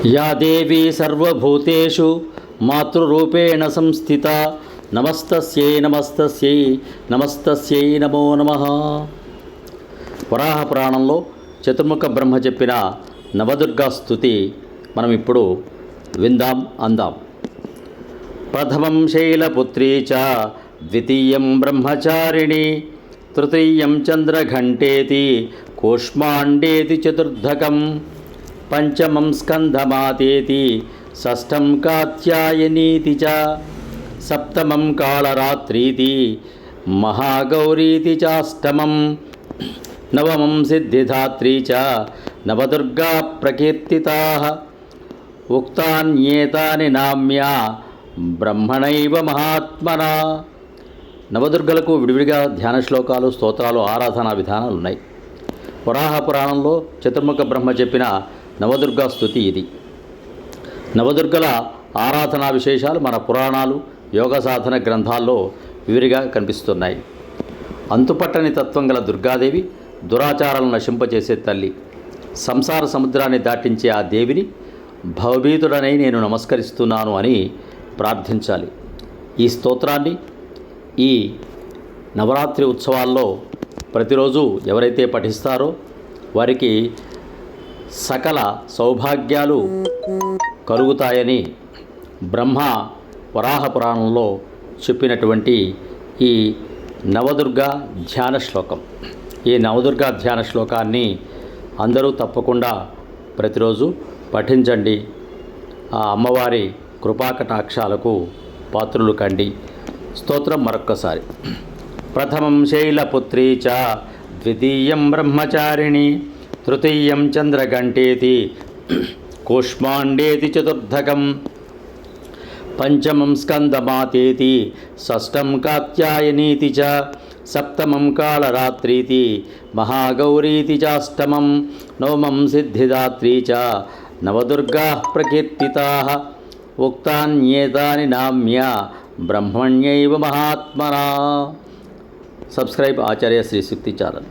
या देवी सर्वभूतेषु मातृरूपेण संस्थिता नमस्तस्यै नमस्तस्यै नमस्तस्यै नमो नमः। వరాహ పురాణంలో చతుర్ముఖ బ్రహ్మ చెప్పిన నవదుర్గా స్తుతి మనం ఇప్పుడు విందాం అందాం. ప్రథమం శైలపుత్రీ చ ద్వితీయం బ్రహ్మచారిణి తృతీయం చంద్రఘంటేతి కూష్మాండేతి చతుర్థకం పంచమం స్కంధమాతేతి షష్ఠం కాత్యాయనీతి చ సప్తమం కాళరాత్రీతి మహాగౌరీతి చాష్టమం నవమం సిద్ధిదాత్రీ చ నవదుర్గా ప్రకీర్తితాః ఉక్తాన్యేతాని నామ్యా బ్రహ్మణైవ మహాత్మనా. నవదుర్గలకు విడివిడిగా ధ్యాన శ్లోకాలు, స్తోత్రాలు, ఆరాధనా విధానాలు ఉన్నాయి. వరాహ పురాణంలో చతుర్ముఖ బ్రహ్మ చెప్పిన నవదుర్గా స్తుతి ఇది. నవదుర్గల ఆరాధనా విశేషాలు మన పురాణాలు, యోగ సాధన గ్రంథాల్లో విరిగా కనిపిస్తున్నాయి. అంతుపట్టని తత్వం గల దుర్గాదేవి దురాచారాలను నశింపచేసే తల్లి. సంసార సముద్రాన్ని దాటించే ఆ దేవిని భవభీతుడనై నేను నమస్కరిస్తున్నాను అని ప్రార్థించాలి. ఈ స్తోత్రాన్ని ఈ నవరాత్రి ఉత్సవాల్లో ప్రతిరోజు ఎవరైతే పఠిస్తారో వారికి సకల సౌభాగ్యాలు కలుగుతాయని బ్రహ్మ వరాహ పురాణంలో చెప్పినటువంటి ఈ నవదుర్గా ధ్యాన శ్లోకం. ఈ నవదుర్గా ధ్యాన శ్లోకాన్ని అందరూ తప్పకుండా ప్రతిరోజు పఠించండి. ఆ అమ్మవారి కృపాకటాక్షాలకు పాత్రులు కండి. స్తోత్రం మరొక్కసారి. ప్రథమం శైలపుత్రీ చ ద్వితీయం బ్రహ్మచారిణి తృతీయం చంద్రఘంటేతి కూష్మాండేతి చతుర్థకం పంచమం స్కందమాతేతి షష్ఠం కాత్యాయనీతి చ సప్తమం కాళరాత్రీతి మహాగౌరీతి చాష్టమం నవమం సిద్ధిదాత్రీ చ నవదుర్గా ప్రకీర్తితాః ఉక్తాన్యేతాని నామ్య బ్రహ్మణ్యైవ మహాత్మనా. సబ్స్క్రైబ్ ఆచార్య శ్రీ శక్తి ఛానల్.